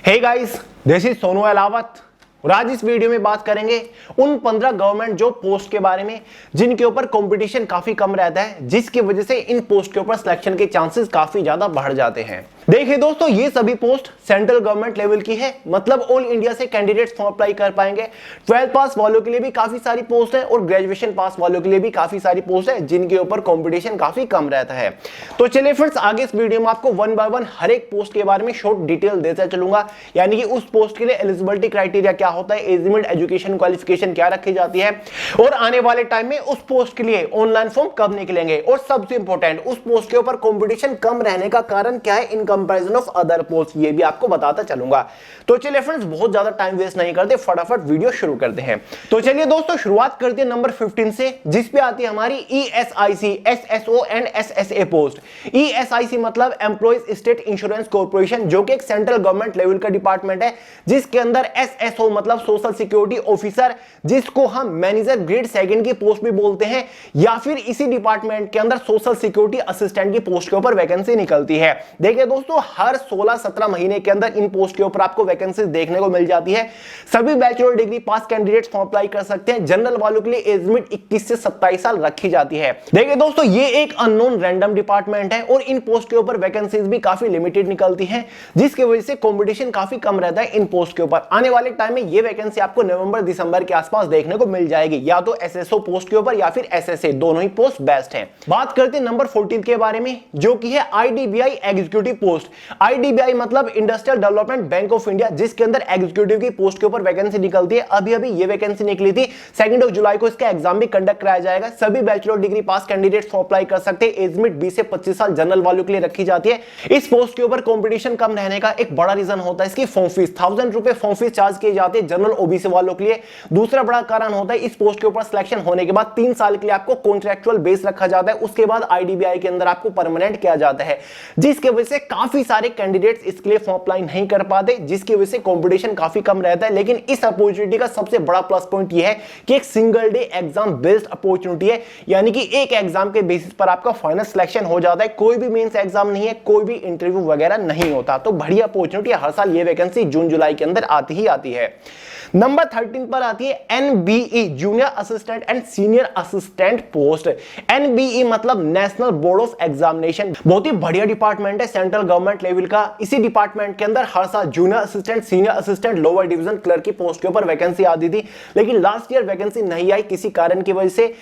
Hey guys, this is Sonu Alawat और आज इस वीडियो में बात करेंगे उन 15 गवर्नमेंट जॉब पोस्ट के बारे में जिनके ऊपर कंपटीशन काफी कम रहता है, जिसकी वजह से इन पोस्ट के ऊपर सिलेक्शन के चांसेस काफी ज्यादा बढ़ जाते हैं। देखिए दोस्तों, ये सभी पोस्ट सेंट्रल गवर्नमेंट लेवल की है, मतलब ऑल इंडिया से कैंडिडेट्स फॉर्म अप्लाई कर पाएंगे। 12th पास वालों के लिए भी काफी सारी पोस्ट है और ग्रेजुएशन पास वालों के लिए भी काफी सारी पोस्ट है जिनके ऊपर कंपटीशन काफी कम रहता है। तो चलिए फ्रेंड्स, आगे इस वीडियो में आपको वन बाय वन हर एक पोस्ट के बारे में शॉर्ट डिटेल देता चलूंगा, यानी कि उस पोस्ट के लिए एलिजिबिलिटी क्राइटेरिया क्या होता है, एज लिमिट, एजुकेशन क्वालिफिकेशन क्या रखी जाती है और आने वाले टाइम में उस पोस्ट के लिए ऑनलाइन फॉर्म कब निकलेंगे, और सबसे इंपॉर्टेंट उस पोस्ट के ऊपर कंपटीशन कम रहने का कारण क्या है in comparison of other post, ये भी आपको बताता चलूंगा। तो चलिए फ्रेंड्स, बहुत ज्यादा टाइम वेस्ट नहीं करते, फटाफट वीडियो शुरू करते हैं। तो चलिए दोस्तों, शुरुआत करते हैं नंबर 15 से, जिस पे आती है हमारी ESIC, SSO and SSA post. ESIC मतलब एम्प्लॉइज स्टेट इंश्योरेंस कॉर्पोरेशन, जो कि एक सेंट्रल गवर्नमेंट लेवल का डिपार्टमेंट है, जिसके अंदर SSO मतलब सोशल सिक्योरिटी ऑफिसर, जिसको हम मैनेजर ग्रेड सेकंड की पोस्ट भी बोलते हैं, या फिर इसी डिपार्टमेंट के अंदर सोशल सिक्योरिटी असिस्टेंट की पोस्ट के ऊपर वैकेंसी निकलती है। देखिए दोस्तों, हर 16-17 महीने के अंदर इन पोस्ट के ऊपर आपको वैकेंसी देखने को मिल जाती है। सभी बैचलर डिग्री पास कैंडिडेट्स फॉर्म अप्लाई कर सकते हैं। जनरल वालों के लिए एज लिमिट 21 से 27 साल रखी जाती है। देखिए दोस्तों, ये एक अननोन रैंडम डिपार्टमेंट है और इन पोस्ट के ऊपर वैकेंसीज भी काफी लिमिटेड निकलती हैं, जिसकी वजह से कंपटीशन काफी कम रहता है इन पोस्ट के ऊपर। आने वाले टाइम में ये वैकेंसी आपको नवंबर-दिसंबर के आसपास देखने को मिल जाएगी, या तो SSO पोस्ट के ऊपर या फिर SSA, दोनों ही पोस्ट बेस्ट हैं। बात करते हैं नंबर 14 के बारे में, जो कि है IDBI एग्जीक्यूटिव पोस्ट। IDBI मतलब industrial development bank of India, जिसके अंदर एग्जीक्यूटिव की पोस्ट के ऊपर वैकेंसी निकलती है। अभी अभी ये वैकेंसी निकली थी, 2 जुलाई को इसका एग्जाम भी कंडक्ट कराया जाएगा। सभी बैचलर डिग्री पास कैंडिडेट्स फॉर्म अप्लाई कर सकते हैं। एज लिमिट 20 से 25 साल जनरल वालों के लिए रखी जाती है। इस पोस्ट के ऊपर कंपटीशन कम रहने का एक बड़ा रीजन होता है इसकी फॉर्म फीस। 1000 रुपए फॉर्म फीस चार्ज किए जाते हैं जनरल OBC वालों के लिए। दूसरा बड़ा कारण होता है इस पोस्ट के ऊपर सिलेक्शन होने के बाद 3 साल के लिए आपको कॉन्ट्रैक्चुअल बेस रखा जाता है, उसके बाद IDBI के अंदर आपको परमानेंट किया जाता है, जिसकी वजह से काफी सारे कैंडिडेट्स इसके लिए फॉर्म अप्लाई नहीं कर पाते, जिसकी वजह से कंपटीशन काफी कम रहता है। लेकिन इस अपॉर्चुनिटी का सबसे बड़ा प्लस पॉइंट यह है कि एक single day exam based opportunity है, यानी कि एक एग्जाम के बेसिस पर आपका फाइनल सिलेक्शन हो जाता है। कोई भी मेंस एग्जाम नहीं है, कोई भी इंटरव्यू वगैरह नहीं होता। तो बढ़िया अपॉर्चुनिटी, हर साल ये वैकेंसी जून जुलाई के अंदर आती ही आती है। नंबर 13 पर आती है NBE junior assistant and senior assistant post. NBE मतलब नेशनल बोर्ड ऑफ एग्जामिनेशन, बहुत ही बढ़िया डिपार्टमेंट है सेंट्रल गवर्नमेंट लेवल का। इसी डिपार्टमेंट के अंदर हर साल junior assistant, senior assistant, lower division clerk की पोस्ट के ऊपर वैकेंसी आती थी, लेकिन लास्ट ईयर वैकेंसी नहीं आई किसी कारण की वजह से।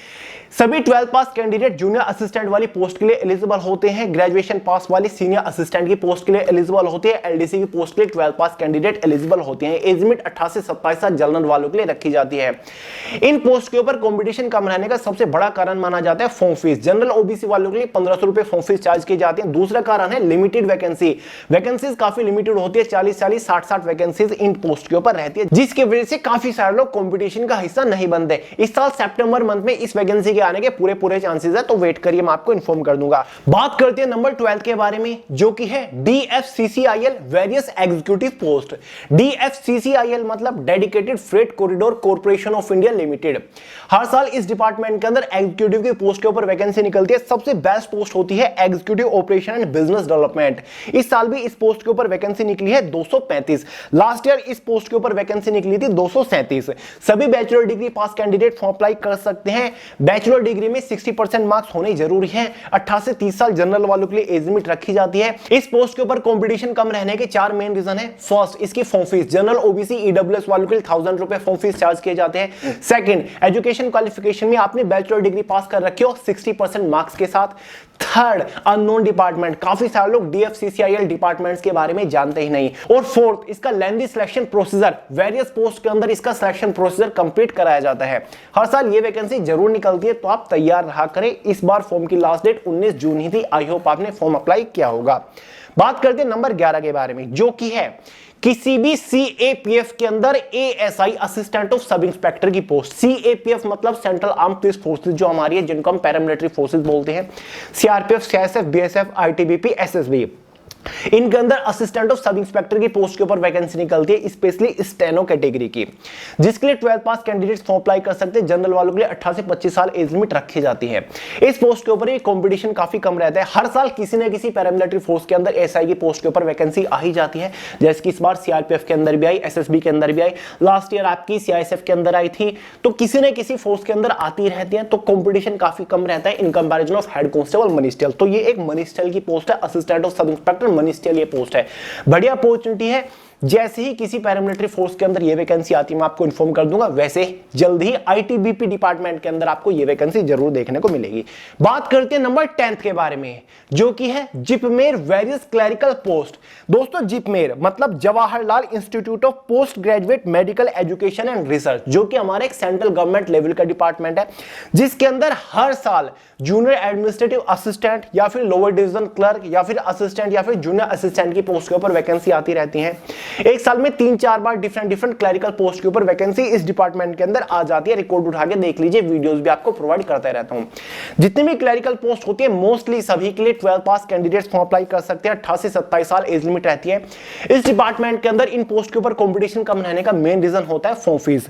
सभी 12th पास कैंडिडेट जूनियर असिस्टेंट वाली पोस्ट के लिए एलिजिबल होते हैं। ग्रेजुएशन पास वाली सीनियर असिस्टेंट की पोस्ट के लिए एलिजिबल होते हैं। LDC की पोस्ट के लिए 12th पास कैंडिडेट एलिजिबल होते हैं। एज लिमिट 18 से 27 साल जनरल वालों के लिए रखी जाती है। इन पोस्ट के ऊपर कंपटीशन कम रहने का सबसे बड़ा कारण माना जाता है फॉर्म फीस। जनरल OBC वालों के लिए 1500 रुपए फॉर्म फीस चार्ज की जाती है। दूसरा कारण है लिमिटेड वैकेंसी। वैकेंसीज काफी लिमिटेड होती है, 40-40, 60-60 वैकेंसीज इन पोस्ट के ऊपर रहती है, जिसकी वजह से काफी सारे लोग कंपटीशन का हिस्सा नहीं बनते। इस साल सितंबर मंथ में इस वैकेंसी के आने के पूरे चांसेस है, तो वेट करिए, मैं आपको इन्फॉर्म कर दूंगा। बात करते हैं नंबर 12 के बारे में, जो कि है DFCCIL various executive post. DFCCIL मतलब dedicated freight corridor corporation of India limited. हर साल इस डिपार्टमेंट के अंदर एग्जीक्यूटिव की पोस्ट के ऊपर वैकेंसी निकलती है। सबसे बेस्ट पोस्ट होती है executive operation and business development. इस साल भी इस पोस्ट के ऊपर वैकेंसी निकली है 235। लास्ट ईयर इस पोस्ट के ऊपर वैकेंसी निकली थी 237। सभी बैचलर डिग्री पास कैंडिडेट फॉर्म अप्लाई कर सकते हैं। बैचलर डिग्री में 60% मार्क्स होने जरूरी है। 18 से 30 साल जनरल वालों के लिए एज लिमिट रखी जाती है। इस पोस्ट के ऊपर कंपटीशन कम रहने के 4 मेन रीजन है। फर्स्ट, इसकी form fees. General OBC EWS वालों के लिए 1000 रुपए फॉर्म फीस चार्ज किए जाते हैं। सेकंड, एजुकेशन क्वालिफिकेशन में आपने बैचलर डिग्री पास कर रखी हो 60% मार्क्स के साथ। थर्ड, अननोन डिपार्टमेंट, काफी सारे लोग DFCCIL डिपार्टमेंट्स के बारे में जानते ही नहीं। और फोर्थ, इसका lengthy selection procedure, various post के अंदर इसका सिलेक्शन प्रोसीजर कंप्लीट कराया जाता है। हर साल ये वैकेंसी जरूर निकलती है, तो आप तैयार रहा करें। इस बार फॉर्म की लास्ट डेट 19 जून ही थी। आई होप आपने फॉर्म अप्लाई किया होगा। बात करते हैं नंबर 11 के बारे में, जो कि है किसी भी CAPF के अंदर ASI assistant of sub inspector की पोस्ट। CAPF मतलब सेंट्रल आर्म पुलिस फोर्सेज जो हमारी है, जिनको हम पैरामिलिट्री फोर्सेज बोलते हैं। CRPF, CISF, BSF, ITBP, SSB। इनके अंदर असिस्टेंट ऑफ सब इंस्पेक्टर की पोस्ट के ऊपर वैकेंसी निकलती है, स्पेशली स्टेनो कैटेगरी की, जिसके लिए 12th पास कैंडिडेट्स फॉर्म अप्लाई कर सकते हैं। जनरल वालों के लिए 18 से 25 साल एज लिमिट रखी जाती है। इस पोस्ट के ऊपर ये कंपटीशन काफी कम रहता है। हर साल किसी न किसी पैरामिलिट्री फोर्स के अंदर एसआई की पोस्ट के ऊपर वैकेंसी आ ही जाती है, जैसे कि इस बार सीआरपीएफ के अंदर भी आई, एसएसबी के अंदर भी आई, लास्ट ईयर आपकी सीआईएसएफ के अंदर आई थी। तो किसी न किसी फोर्स के अंदर आती रहती है, तो कंपटीशन काफी कम रहता है in comparison of head constable minister. तो ये एक मनिस्टर की पोस्ट है, assistant of sub inspector minister ये पोस्ट है। बढ़िया अपॉर्चुनिटी है। जैसे ही किसी पैरामिलिट्री फोर्स के अंदर ये वैकेंसी आती है मैं आपको इन्फॉर्म कर दूंगा। वैसे जल्द ही आईटीबीपी डिपार्टमेंट के अंदर आपको ये वैकेंसी जरूर देखने को मिलेगी। बात करते हैं नंबर 10 के बारे में, जो कि है जिपमेर वेरियस क्लरिकल पोस्ट। दोस्तों जिपमेर मतलब Jawaharlal institute of post graduate medical education and research, जो कि हमारे एक सेंट्रल गवर्नमेंट लेवल का डिपार्टमेंट है, जिसके अंदर हर साल जूनियर एडमिनिस्ट्रेटिव असिस्टेंट या फिर लोअर डिवीजन क्लर्क या फिर असिस्टेंट या फिर जूनियर असिस्टेंट की पोस्ट के ऊपर वैकेंसी आती रहती है। एक साल में 3-4 बार डिफरेंट क्लरिकल पोस्ट के ऊपर वैकेंसी इस डिपार्टमेंट के अंदर आ जाती है। रिकॉर्ड उठा के देख लीजिए, वीडियोस भी आपको प्रोवाइड करता रहता हूं। जितनी भी क्लरिकल पोस्ट होती है मोस्टली सभी के लिए 12th पास कैंडिडेट्स फॉर्म अप्लाई कर सकते हैं। 18 से 27 साल एज लिमिट रहती है। इस डिपार्टमेंट के अंदर इन पोस्ट के ऊपर कंपटीशन कम रहने का मेन रीजन होता है फॉर्म फीस।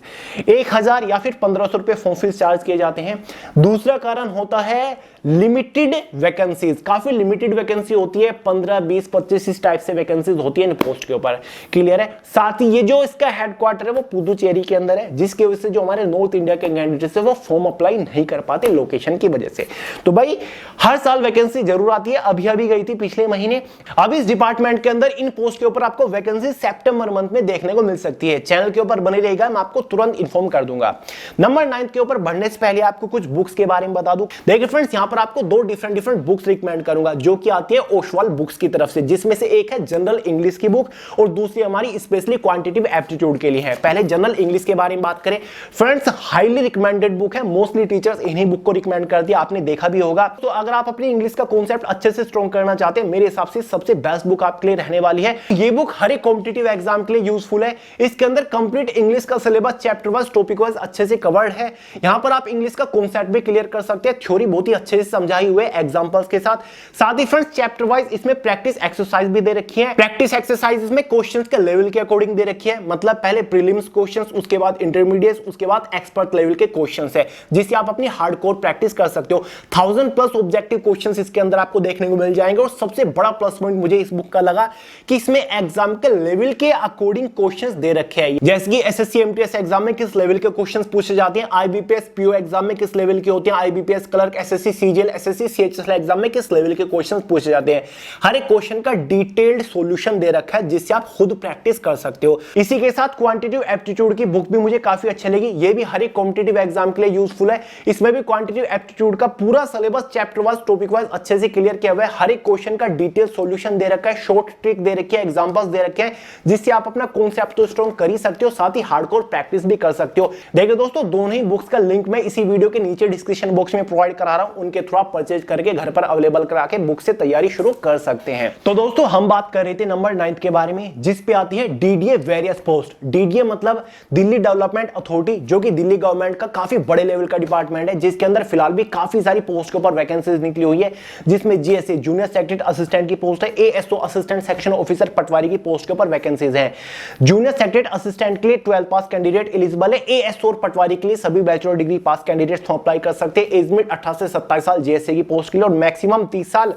1000 या फिर 1500 रुपए फॉर्म फीस चार्ज किए जाते हैं। दूसरा कारण होता है लिमिटेड वैकेंसीज, काफी लिमिटेड वैकेंसी होती है, 15, 20, 25 इस टाइप से वैकेंसीज होती है इन पोस्ट के ऊपर। क्लियर है। साथ ही ये जो इसका हेडक्वार्टर है वो पुदुचेरी के अंदर है, जिसकी वजह से जो हमारे नॉर्थ इंडिया के कैंडिडेट्स है वो फॉर्म अप्लाई नहीं कर पाते लोकेशन की वजह से। तो भाई हर साल वैकेंसी जरूर आती है, अभी गई थी पिछले महीने। अब इस डिपार्टमेंट के अंदर इन पोस्ट के ऊपर आपको वैकेंसी सितंबर मंथ में देखने को मिल सकती है। चैनल के ऊपर बने रहेगा, मैं आपको तुरंत इन्फॉर्म कर दूंगा। नंबर 9 के ऊपर बढ़ने से पहले आपको कुछ बुक्स के बारे में बता दूं। देखिए फ्रेंड्स, यहां पर आपको दो डिफरेंट बुक्स रिकमेंड करूंगा, जो कि आती है ओशवाल बुक्स की तरफ से, जिसमें से एक है जनरल इंग्लिश की बुक और दूसरी हमारी स्पेशली क्वांटिटेटिव एप्टीट्यूड के लिए है। पहले जनरल इंग्लिश के बारे में बात करें फ्रेंड्स, हाईली रिकमेंडेड बुक है, मोस्टली टीचर्स इन्हीं बुक को रिकमेंड करती है, आपने देखा भी होगा। तो अगर आप अपनी इंग्लिश का कॉन्सेप्ट अच्छे से स्ट्रॉन्ग करना चाहते हैं, मेरे हिसाब से सबसे बेस्ट बुक आपके लिए रहने वाली है। ये बुक हर एक कॉम्पिटिटिव एग्जाम के लिए यूजफुल है। इसके अंदर कंप्लीट इंग्लिश का syllabus chapter wise topic wise अच्छे से कवर्ड है। यहां पर आप इंग्लिश का कॉन्सेप्ट भी क्लियर कर सकते हैं, थ्योरी बहुत ही अच्छे से समझाई हुए एग्जांपल्स के साथ ही फ्रेंड्स चैप्टर वाइज इसमें प्रैक्टिस एक्सरसाइज भी दे रखी है। प्रैक्टिस एक्सरसाइज इसमें क्वेश्चंस के लेवल के अकॉर्डिंग दे रखी है, मतलब पहले प्रीलिम्स क्वेश्चंस, उसके बाद इंटरमीडिएट, उसके बाद एक्सपर्ट लेवल के क्वेश्चंस है, जिससे आप अपनी हार्डकोर प्रैक्टिस कर सकते हो। 1000+ ऑब्जेक्टिव क्वेश्चंस इसके अंदर आपको देखने को मिल जाएंगे। और सबसे बड़ा प्लस पॉइंट मुझे इस बुक का लगा कि इसमें एग्जाम के लेवल के अकॉर्डिंग क्वेश्चंस दे रखे हैं, जैसे कि एसएससी एमटीएस एग्जाम में किस लेवल के क्वेश्चंस पूछे जाते हैं, आईबीपीएस पीओ एग्जाम में किस लेवल के होते हैं, IBPS clerk, SSC CGL, SSC CHSL exam में किस लेवल के क्वेश्चंस पूछे जाते हैं। हर एक क्वेश्चन का डिटेल्ड सॉल्यूशन दे रखा है, जिससे आप खुद प्रैक्टिस कर सकते हो। इसी के साथ क्वांटिटेटिव एप्टीट्यूड की बुक भी मुझे काफी अच्छी लगी। ये भी हर एक कॉम्पिटिटिव एग्जाम के लिए यूजफुल है। इसमें भी क्वांटिटेटिव एप्टीट्यूड का पूरा syllabus chapter wise topic wise अच्छे से क्लियर किया हुआ है। हर एक क्वेश्चन का डिटेल सॉल्यूशन दे रखा है, शॉर्ट ट्रिक दे रखी है, एग्जांपल्स दे रखे हैं, जिससे आप अपना कॉन्सेप्ट तो स्ट्रॉन्ग कर ही सकते हो, साथ ही हार्डकोर प्रैक्टिस भी कर सकते हो। देखिए दोस्तों, दोनों ही बुक्स का लिंक मैं इसी वीडियो के नीचे डिस्क्रिप्शन बॉक्स में प्रोवाइड करा रहा हूं। उनके थ्रू आप परचेज करके घर पर अवेलेबल करा के बुक से तैयारी शुरू कर सकते हैं। तो दोस्तों हम बात कर रहे थे नंबर 9 के बारे में, जिस पे आती है डीडीए वेरियस पोस्ट। डीडीए मतलब दिल्ली डेवलपमेंट अथॉरिटी, जो कि दिल्ली गवर्नमेंट का काफी बड़े लेवल का डिपार्टमेंट है, जिसके अंदर फिलहाल भी काफी सारी पोस्ट के ऊपर वैकेंसीज निकली हुई है, जिसमें जीएसए जूनियर सेक्रेटरी असिस्टेंट की पोस्ट है, एएसओ असिस्टेंट सेक्शन ऑफिसर पटवारी की पोस्ट के ऊपर वैकेंसीज है। जूनियर सेक्रेटरी असिस्टेंट के लिए 12th पास कैंडिडेट एलिजिबल है। एएसओ और पटवारी के लिए सभी बैचलर डिग्री पास कैंडिडेट्स अप्लाई कर सकते हैं। एज लिमिट 18 से 27 साल जीएसए की पोस्ट के लिए और मैक्सिमम 30 साल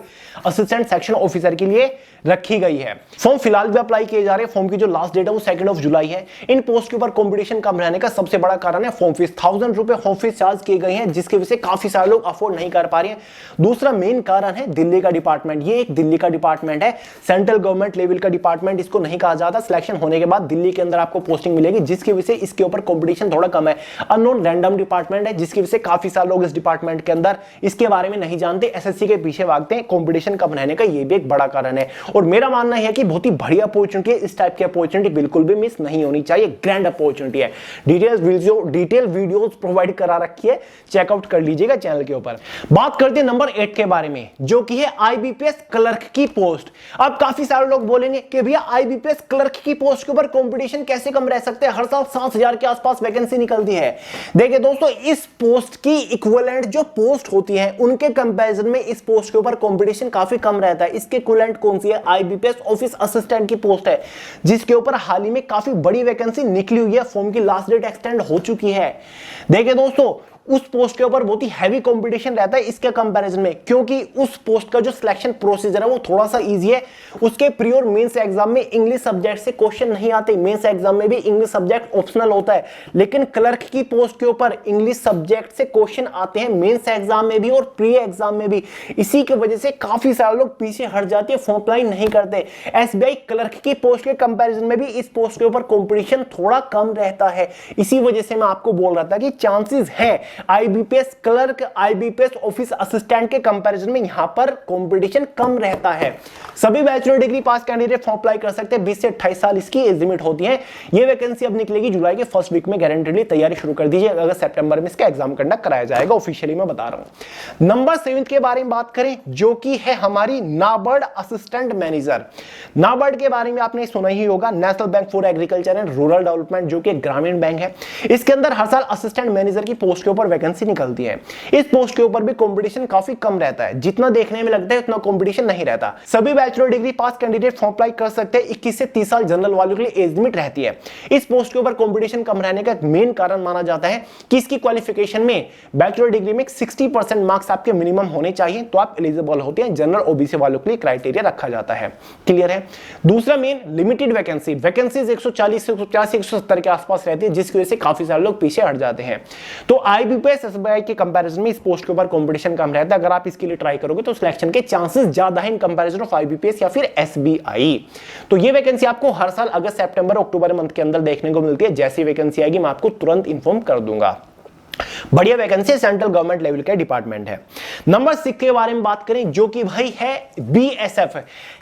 असिस्टेंट सेक्शन ऑफिसर के लिए रखी गई है। फॉर्म फिलहाल भी अप्लाई किए जा रहे हैं। फॉर्म की जो लास्ट डेट है वो 2 जुलाई है। इन पोस्ट के ऊपर कंपटीशन कम रहने का सबसे बड़ा कारण है फॉर्म फीस। 1000 रुपए फॉर्म फीस चार्ज किए गए हैं, जिसकी वजह से काफी सारे लोग अफोर्ड नहीं कर पा रहे हैं। दूसरा मेन कारण है दिल्ली का डिपार्टमेंट। ये एक दिल्ली का डिपार्टमेंट है, सेंट्रल गवर्नमेंट लेवल का डिपार्टमेंट इसको नहीं कहा जाता। सिलेक्शन होने के बाद दिल्ली के अंदर आपको पोस्टिंग मिलेगी, जिसकी वजह से इसके ऊपर कंपटीशन थोड़ा कम है। अननोन रैंडम डिपार्टमेंट है, जिसकी वजह से काफी सारे लोग इस डिपार्टमेंट के अंदर इसके बारे में नहीं जानते, एसएससी के पीछे भागते हैं। कंपटीशन कम रहने का ये भी एक बड़ा कारण है। और मेरा मानना है कि बहुत ही बढ़िया अपॉर्चुनिटी है इस टाइप की अपॉर्चुनिटी बिल्कुल भी मिस नहीं होनी चाहिए, ग्रैंड अपॉर्चुनिटी है। डिटेल वीडियोस प्रोवाइड करा रखी है, चेकआउट कर लीजिएगा चैनल के ऊपर। बात करते हैं नंबर 8 के बारे में, जो कि है आईबीपीएस क्लर्क की पोस्ट। अब काफी सारे लोग बोलेंगे कि भैया आईबीपीएस क्लर्क की पोस्ट के ऊपर कंपटीशन कैसे कम रह सकते हैं, हर साल 7,000 के आसपास वैकेंसी निकलती है। देखिए दोस्तों, इस पोस्ट की इक्विवेलेंट जो पोस्ट होती है उनके कंपैरिजन में इस पोस्ट के ऊपर कंपटीशन काफी कम रहता है। इसके इक्विवेलेंट कौन सी है? आईबीपीएस ऑफिस असिस्टेंट की पोस्ट है, जिसके ऊपर हाल ही में काफी बड़ी वैकेंसी निकली हुई है, फॉर्म की लास्ट डेट एक्सटेंड हो चुकी है। देखिए दोस्तों, उस पोस्ट के ऊपर बहुत ही हैवी कंपटीशन रहता है इसके कंपैरिजन में, क्योंकि उस पोस्ट का जो सिलेक्शन प्रोसीजर है वो थोड़ा सा इजी है। उसके प्री और मेंस एग्जाम में इंग्लिश सब्जेक्ट से क्वेश्चन नहीं आते, मेंस एग्जाम में भी इंग्लिश सब्जेक्ट ऑप्शनल होता है, लेकिन क्लर्क की पोस्ट के ऊपर इंग्लिश सब्जेक्ट से क्वेश्चन आते हैं मेंस एग्जाम में भी और प्री एग्जाम में भी। इसी की वजह से काफी सारे लोग पीछे हट जाते हैं, फॉर्म अप्लाई नहीं करते। एसबीआई क्लर्क की पोस्ट के कंपैरिजन में भी इस पोस्ट के ऊपर कंपटीशन थोड़ा कम रहता है। इसी वजह से मैं आपको बोल रहा था कि चांसेस है IBPS clerk, IBPS office assistant के कंपैरिजन में यहां पर कंपटीशन कम रहता है। सभी बैचलर डिग्री पास कैंडिडेट फॉर्म अप्लाई कर सकते हैं, 20 से 28 साल इसकी एज लिमिट होती है। ये वैकेंसी अब निकलेगी जुलाई के फर्स्ट वीक में, गारंटीडली तैयारी शुरू कर दीजिए। अगर सितंबर में इसका एग्जाम कंडक्ट कराया जाएगा, ऑफिशियली मैं बता रहा हूं। नंबर 7 के बारे में बात करें, जो कि है हमारी नाबार्ड असिस्टेंट मैनेजर। नाबार्ड के बारे में आपने सुना ही होगा, national bank for agriculture and rural development, जो कि ग्रामीण बैंक है। इसके अंदर हर साल असिस्टेंट मैनेजर की पोस्ट के ऊपर वैकेंसी निकलती है। इस पोस्ट के ऊपर भी कंपटीशन काफी कम रहता है, जितना देखने में लगता है उतना कंपटीशन नहीं रहता। सभी बैचलर डिग्री पास कैंडिडेट फॉर्म अप्लाई कर सकते हैं। 21 से 30 साल जनरल वालों के लिए एज लिमिट रहती है। इस पोस्ट के ऊपर कंपटीशन कम रहने का एक मेन कारण माना जाता है कि इसकी क्वालिफिकेशन में बैचलर डिग्री में 60% मार्क्स आपके मिनिमम होने चाहिए, तो आप एलिजिबल होते हैं। जनरल ओबीसी वालों के लिए क्राइटेरिया रखा जाता है। क्लियर है? दूसरा मेन, लिमिटेड वैकेंसी। वैकेंसीज 140 से 150 170 के आसपास रहती है, जिसकी वजह से काफी सारे लोग पीछे हट जाते हैं। तो आईबीपीएस एसबीआई के कंपैरिजन में इस पोस्ट के ऊपर कंपटीशन कम रहता है। अगर आप इसके लिए ट्राई करोगे तो सिलेक्शन के चांसेस ज्यादा है इन कंपैरिजन ऑफ आईबीपीएस या फिर एसबीआई। तो ये वैकेंसी आपको हर साल अगस्त सितंबर अक्टूबर मंथ के अंदर देखने को मिलती है। जैसी वैकेंसी आएगी मैं आपको तुरंत इंफॉर्म कर दूंगा। बढ़िया वैकेंसी, सेंट्रल गवर्नमेंट लेवल का डिपार्टमेंट है। नंबर 6 के बारे में बात करें, जो कि भाई है BSF,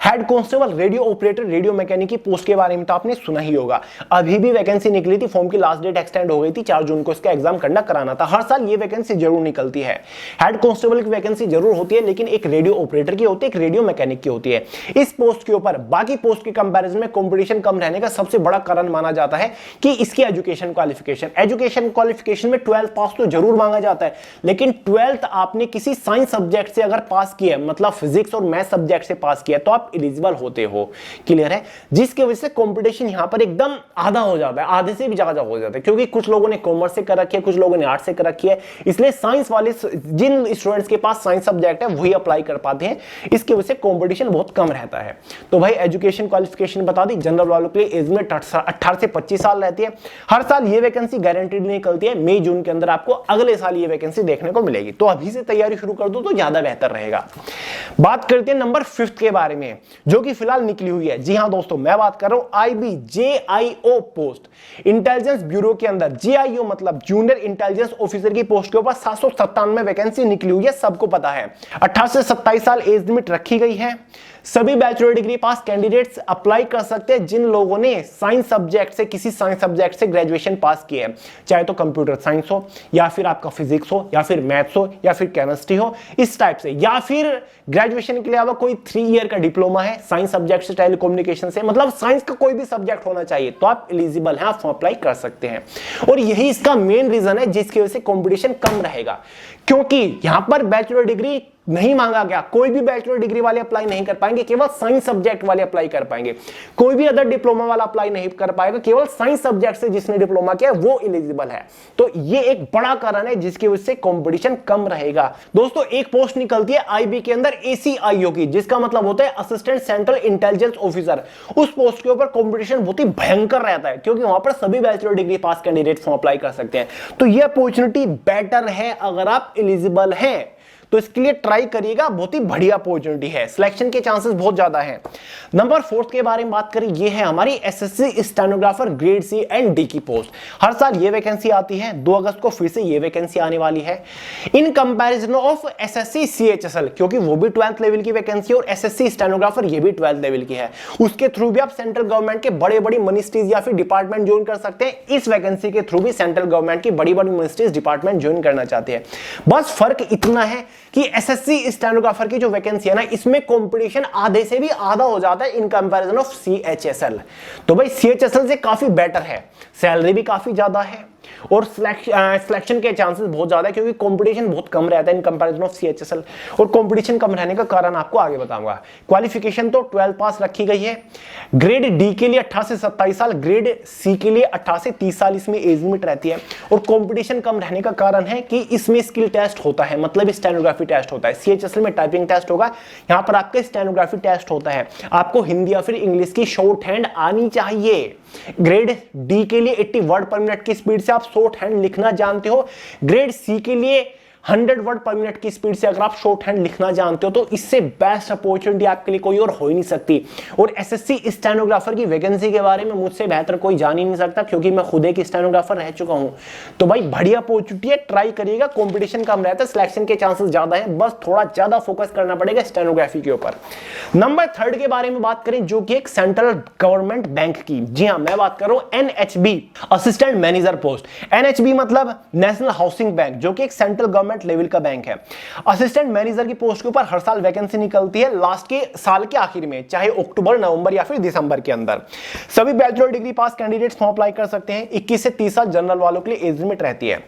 head constable radio operator radio mechanic की पोस्ट के बारे में तो आपने सुना ही होगा। अभी भी वैकेंसी निकली थी, फॉर्म की लास्ट डेट एक्सटेंड हो गई थी, 4 जून को इसका एग्जाम कंडक्ट कराना था। हर साल ये वैकेंसी जरूर निकलती है। हेड कांस्टेबल की वैकेंसी जरूर होती है, लेकिन एक रेडियो ऑपरेटर की होती है, एक रेडियो मैकेनिक की होती है। इस पोस्ट के ऊपर बाकी पोस्ट के कंपैरिजन में कंपटीशन कम रहने का सबसे बड़ा कारण माना जाता है कि इसकी एजुकेशन क्वालिफिकेशन में 12th पास तो जरूर मांगा जाता है, लेकिन 12th आपने किसी साइंस सब्जेक्ट से अगर पास किया, मतलब फिजिक्स और मैथ सब्जेक्ट से पास किया, तो आप एलिजिबल होते हो। क्लियर है? जिसकी वजह से कंपटीशन यहां पर एकदम आधा हो जाता है, आधे से भी ज्यादा हो जाता है, क्योंकि कुछ लोगों ने कॉमर्स से कर रखी है, कुछ लोगों ने आर्ट्स से कर रखी है। इसलिए साइंस वाले, जिन स्टूडेंट्स के पास साइंस सब्जेक्ट है वही अप्लाई कर पाते हैं। इसकी वजह से कंपटीशन बहुत कम रहता है। तो भाई एजुकेशन क्वालिफिकेशन बता दी, जनरल वालों के लिए एज में 18 से 25 साल रहती है। हर साल ये वैकेंसी गारंटीड निकलती है, मई जून के अंदर आपको अगले साल ये वैकेंसी देखने को मिलेगी। तो अभी से तैयारी शुरू कर दो तो ज्यादा बेहतर रहेगा। बात करते हैं नंबर 5 के बारे में, जो कि फिलहाल निकली हुई है। जी हां दोस्तों, मैं बात कर रहा हूं आईबीजेआईओ पोस्ट, इंटेलिजेंस ब्यूरो के अंदर। जेआईओ मतलब जूनियर इंटेलिजेंस ऑफिसर की पोस्ट के ऊपर 797 वैकेंसी निकली हुई है, सबको पता है। 18 से 27 साल एज लिमिट रखी गई है। सभी बैचलर डिग्री पास कैंडिडेट्स अप्लाई कर सकते हैं जिन लोगों ने साइंस सब्जेक्ट से, किसी साइंस सब्जेक्ट से ग्रेजुएशन पास की है, चाहे तो कंप्यूटर साइंस हो, या फिर आपका फिजिक्स हो, या फिर मैथ्स हो, या फिर केमिस्ट्री हो, इस टाइप से, या फिर ग्रेजुएशन के अलावा कोई 3 ईयर का डिप्लोमा है साइंस सब्जेक्ट से, टेलीकम्युनिकेशन से, मतलब साइंस का कोई भी सब्जेक्ट होना चाहिए, तो आप एलिजिबल हैं, आप फॉर्म अप्लाई कर सकते हैं। और यही इसका मेन रीजन है जिसकी वजह से कंपटीशन कम रहेगा, क्योंकि यहां पर बैचलर डिग्री नहीं मांगा गया। कोई भी बैचलर डिग्री वाले अप्लाई नहीं कर पाएंगे, केवल साइंस सब्जेक्ट वाले अप्लाई कर पाएंगे। कोई भी अदर डिप्लोमा वाला अप्लाई नहीं कर पाएगा, केवल साइंस सब्जेक्ट से जिसने डिप्लोमा किया वो एलिजिबल है। तो ये एक बड़ा कारण है जिसकी वजह से कंपटीशन कम रहेगा। दोस्तों, एक पोस्ट निकलती है आईबी के अंदर एसीआईओ की, जिसका मतलब होता है असिस्टेंट सेंट्रल इंटेलिजेंस ऑफिसर। उस पोस्ट के ऊपर कंपटीशन बहुत ही भयंकर रहता है, क्योंकि वहां पर सभी बैचलर डिग्री पास कैंडिडेट फॉर्म अप्लाई कर सकते हैं। तो ये अपॉर्चुनिटी बेटर है अगर आप एलिजिबल हैं। तो इसके लिए ट्राई करिएगा, बहुत ही बढ़िया अपॉर्चुनिटी है, सिलेक्शन के चांसेस बहुत ज्यादा हैं। नंबर 4 के बारे में बात करें, ये है हमारी SSC stenographer grade C and D की पोस्ट। हर साल ये वैकेंसी आती है, 2 अगस्त को फिर से ये वैकेंसी आने वाली है। In comparison of SSC CHSL, क्योंकि वो भी 12th लेवल की वैकेंसी है और एसएससी स्टेनोग्राफर ये भी 12th लेवल की है, उसके थ्रू भी आप सेंट्रल गवर्नमेंट के बड़े बड़ी मिनिस्ट्रीज या फिर डिपार्टमेंट ज्वाइन कर सकते हैं। इस वैकेंसी के थ्रू भी सेंट्रल गवर्नमेंट की बड़ी बड़ी मिनिस्ट्रीज डिपार्टमेंट ज्वाइन करना चाहते हैं। बस फर्क इतना है कि एसएससी स्टेनोग्राफर की जो वैकेंसी है ना, इसमें कंपटीशन आधे से भी आधा हो जाता है इन कंपैरिजन ऑफ सीएचएसएल। तो भाई सीएचएसएल से काफी बेटर है, सैलरी भी काफी ज्यादा है और सिलेक्शन के चांसेस बहुत ज्यादा है, क्योंकि कंपटीशन बहुत कम रहता है इन कंपैरिजन ऑफ सीएचएसएल। और कंपटीशन कम रहने का कारण आपको आगे बताऊंगा। क्वालिफिकेशन तो 12 पास रखी गई है। ग्रेड डी के लिए 18 से 27 साल, ग्रेड सी के लिए 18 से 30 साल इसमें एज लिमिट रहती है। और कंपटीशन कम रहने का कारण है कि इसमें स्किल टेस्ट होता है, मतलब स्टेनोग्राफी टेस्ट होता है। सीएचएसएल में टाइपिंग टेस्ट होगा, यहां पर आपका स्टेनोग्राफी टेस्ट होता है। आपको हिंदी या फिर इंग्लिश की शॉर्ट हैंड आनी चाहिए। ग्रेड डी के लिए 80 वर्ड पर मिनट की स्पीड से आप शॉर्ट हैंड लिखना जानते हो। ग्रेड सी के लिए 100 वर्ड पर मिनट की स्पीड से अगर आप शॉर्ट हैंड लिखना जानते हो तो इससे बेस्ट अपॉर्चुनिटी आपके लिए कोई और हो ही नहीं सकती। और एसएससी स्टेनोग्राफर की वैकेंसी के बारे में मुझसे बेहतर कोई जान ही नहीं सकता, क्योंकि मैं खुद एक स्टेनोग्राफर रह चुका हूं। तो भाई बढ़िया अपॉर्चुनिटी है, ट्राई करिएगा। कंपटीशन कम रहता है, सिलेक्शन के चांसेस ज्यादा है, बस थोड़ा ज्यादा फोकस करना पड़ेगा स्टेनोग्राफी के ऊपर। नंबर 3 के बारे में बात करें, जो कि एक सेंट्रल गवर्नमेंट बैंक की, जी हां मैं बात कर रहा हूं NHB, assistant manager post. NHB मतलब नेशनल हाउसिंग बैंक, जो कि एक सेंट्रल गवर्नमेंट लेवल का बैंक है। असिस्टेंट मैनेजर की पोस्ट के ऊपर हर साल वैकेंसी निकलती है लास्ट के साल के आखिर में, चाहे अक्टूबर, नवंबर या फिर दिसंबर के अंदर। सभी बैचलर डिग्री पास कैंडिडेट्स फॉर्म अप्लाई कर सकते हैं। 21 से 30 साल जनरल वालों के लिए एज लिमिट रहती है।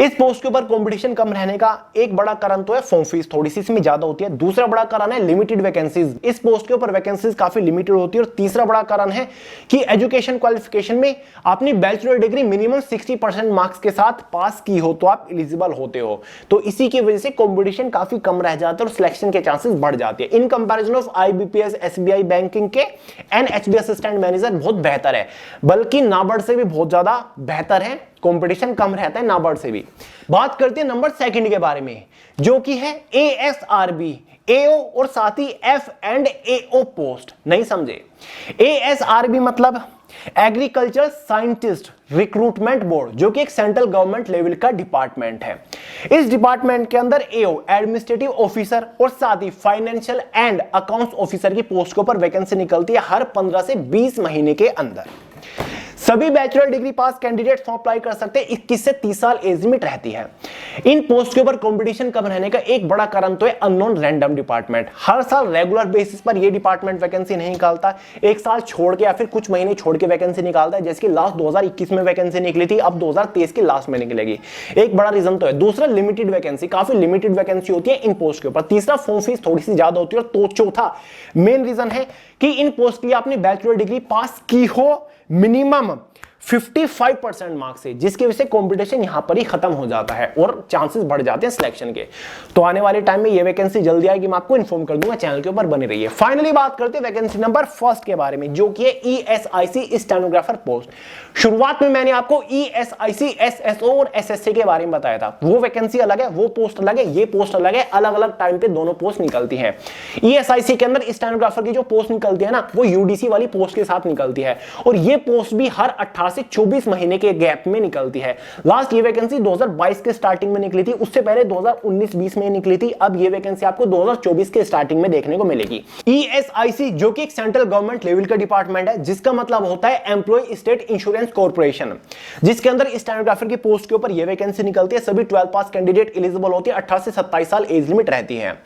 इस पोस्ट के ऊपर कंपटीशन कम रहने का एक बड़ा कारण तो है फॉर्म फीस थोड़ी सी इसमें ज्यादा होती है। दूसरा बड़ा कारण है लिमिटेड वैकेंसीज, इस पोस्ट के ऊपर वैकेंसीज काफी लिमिटेड होती है। और तीसरा बड़ा कारण है कि एजुकेशन क्वालिफिकेशन में अपनी बैचलर डिग्री मिनिमम 60% मार्क्स के साथ पास की हो तो आप एलिजिबल होते हो। तो इसी की वजह से कंपटीशन काफी कम रह जाता है और सिलेक्शन के चांसेस बढ़ जाते हैं। In comparison of IBPS, SBI banking के एनएचबी असिस्टेंट मैनेजर बहुत बेहतर है, बल्कि नाबार्ड से भी बहुत ज्यादा बेहतर है। कंपटीशन कम रहता है नाबार्ड से भी। बात करते हैं नंबर 2 के बारे में, जो कि है एएसआरबी, एओ और साथ ही एफ एंड एओ पोस्ट। नहीं समझे? एएसआरबी मतलब एग्रीकल्चर साइंटिस्ट रिक्रूटमेंट बोर्ड, जो कि एक सेंट्रल गवर्नमेंट लेवल का डिपार्टमेंट है। इस डिपार्टमेंट के अंदर एओ एडमिनिस्ट्रेटिव ऑफिसर और साथ ही फाइनेंशियल एंड अकाउंट्स ऑफिसर की पोस्ट के ऊपर वैकेंसी निकलती है हर 15 से 20 महीने के अंदर। सभी बैचलर डिग्री पास कैंडिडेट फॉर्म अप्लाई कर सकते हैं। 21 से 30 साल एज लिमिट रहती है। इन पोस्ट के ऊपर कंपटीशन कम रहने का एक बड़ा कारण तो है अननोन रैंडम डिपार्टमेंट। हर साल रेगुलर बेसिस पर यह डिपार्टमेंट वैकेंसी नहीं निकालता, एक साल छोड़ के या फिर कुछ महीने छोड़ के वैकेंसी निकालता है। जैसे कि लास्ट 2021 में वैकेंसी निकली थी, अब 2023 के लास्ट में निकलेगी। एक बड़ा रीजन तो है। दूसरा लिमिटेड वैकेंसी, काफी लिमिटेड वैकेंसी होती है इन पोस्ट के ऊपर। तीसरा फॉर्म फीस थोड़ी सी ज्यादा होती है। और तो चौथा मेन रीजन है कि इन पोस्ट के लिए आपने बैचलर डिग्री पास की हो मिनिमम 55% मार्क्स से, जिसकी वजह से कंपटीशन यहां पर ही खत्म हो जाता है और चांसेस बढ़ जाते हैं सिलेक्शन के। तो आने वाले टाइम में ये वैकेंसी जल्दी आएगी, मैं आपको इन्फॉर्म कर दूंगा, चैनल के ऊपर बने रहिए। फाइनली बात करते हैं वैकेंसी नंबर 1 के बारे में, जो कि है ईएसआईसी स्टेनोग्राफर पोस्ट। शुरुआत में मैंने आपको ईएसआईसी, एसएसओ और एसएससी के बारे में बताया था। वो वैकेंसी अलग है, वो पोस्ट अलग है, ये पोस्ट अलग है। अलग अलग टाइम पे दोनों पोस्ट निकलती है। ईएसआईसी के अंदर स्टेनोग्राफर की जो पोस्ट निकलती है ना, वो यूडीसी वाली पोस्ट के साथ निकलती है। और ये पोस्ट भी हर 18 से 24 महीने के गैप में निकलती है। लास्ट ये वैकेंसी 2022 के स्टार्टिंग में निकली थी, उससे पहले 2019-20 में निकली थी। अब ये वैकेंसी आपको 2024 के स्टार्टिंग में देखने को मिलेगी। ईएसआईसी जो कि एक सेंट्रल गवर्नमेंट लेवल का डिपार्टमेंट है, जिसका मतलब होता है एम्प्लॉय स्टेट इंश्योरेंस कॉर्पोरेशन, जिसके अंदर स्टेनोग्राफर की पोस्ट के ऊपर यह वैकेंसी निकलती है। सभी 12 पास कैंडिडेट एलिजिबल होते हैं। 18 से 27 साल एज लिमिट रहती है।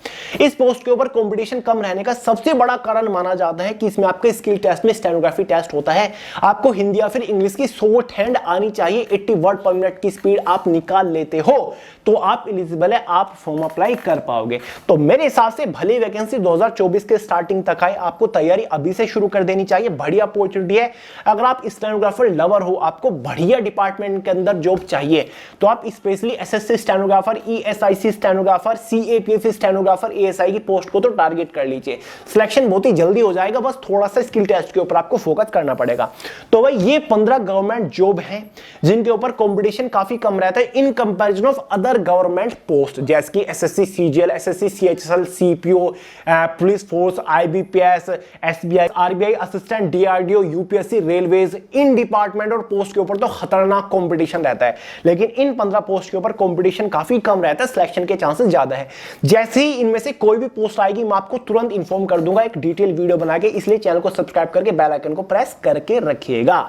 इस पोस्ट के ऊपर कंपटीशन कम रहने का सबसे बड़ा कारण माना जाता है कि इसमें आपके स्किल टेस्ट में स्टेनोग्राफी टेस्ट होता है। आपको हिंदी या फिर इंग्लिश की शॉर्ट हैंड आनी चाहिए। 80 वर्ड पर मिनट की स्पीड आप निकाल लेते हो तो आप एलिजिबल है, आप फॉर्म अप्लाई कर पाओगे। तो मेरे हिसाब से भले वैकेंसी 2024 के स्टार्टिंग तक आए, आपको तैयारी अभी से शुरू कर देनी चाहिए। बढ़िया अपॉर्चुनिटी है। अगर आप स्टेनोग्राफर लवर हो, आपको बढ़िया डिपार्टमेंट के अंदर जॉब चाहिए, तो आप specially SSC stenographer, ESIC stenographer, CAPF stenographer, ASI की पोस्ट को तो टारगेट कर लीजिए। सिलेक्शन बहुत ही जल्दी हो जाएगा, बस थोड़ा सा स्किल टेस्ट के ऊपर आपको फोकस करना पड़ेगा। तो भाई ये 15 गवर्नमेंट जॉब है जिनके ऊपर कंपटीशन काफी कम रहता है in comparison of other government post, जैसे कि SSC CGL, SSC CHSL, CPO, police force, IBPS, SBI, RBI assistant, DRDO, UPSC, railways. In department और पोस्ट के ऊपर तो खतरनाक कंपटीशन रहता है, लेकिन इन 15 पोस्ट के ऊपर कंपटीशन काफी कम रहता है, सिलेक्शन के चांसेस ज्यादा है। जैसे ही इनमें से कोई भी पोस्ट आएगी मैं आपको तुरंत इंफॉर्म कर दूंगा एक डिटेल वीडियो बना के, इसलिए चैनल को सब्सक्राइब करके बेल आइकन को प्रेस करके रखिएगा।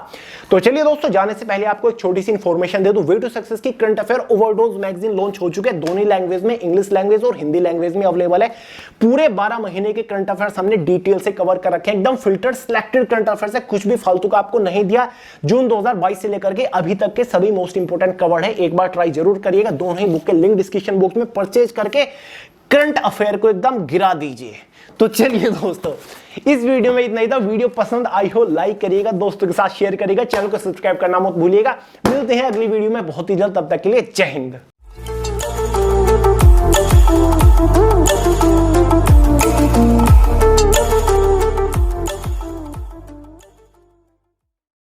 तो चलिए दोस्तों, जाने से पहले आपको एक छोटी सी इंफॉर्मेशन दे दूं। वे टू सक्सेस की current affair overdose magazine launch हो चुके हैं, दोनों लैंग्वेज में, इंग्लिश लैंग्वेज और हिंदी लैंग्वेज में अवेलेबल है। पूरे 12 महीने के करंट अफेयर्स हमने डिटेल से कवर कर रखे हैं, एकदम फिल्टर्ड सिलेक्टेड करंट अफेयर्स है, कुछ भी फालतू का आपको नहीं दिया। जून 2022 से लेकर के अभी तक के सभी मोस्ट इंपोर्टेंट कवर है, एक बार ट्राई जरूर करिएगा। दोनों ही बुक के लिंक डिस्क्रिप्शन बॉक्स में परचेज करके करंट अफेयर को एकदम गिरा दीजिए। तो चलिए दोस्तों, इस वीडियो में इतना ही था। वीडियो पसंद आई हो लाइक करिएगा, दोस्तों के साथ शेयर करिएगा, चैनल को सब्सक्राइब करना मत भूलिएगा। मिलते हैं अगली वीडियो में बहुत ही जल्द, तब तक के लिए जय हिंद।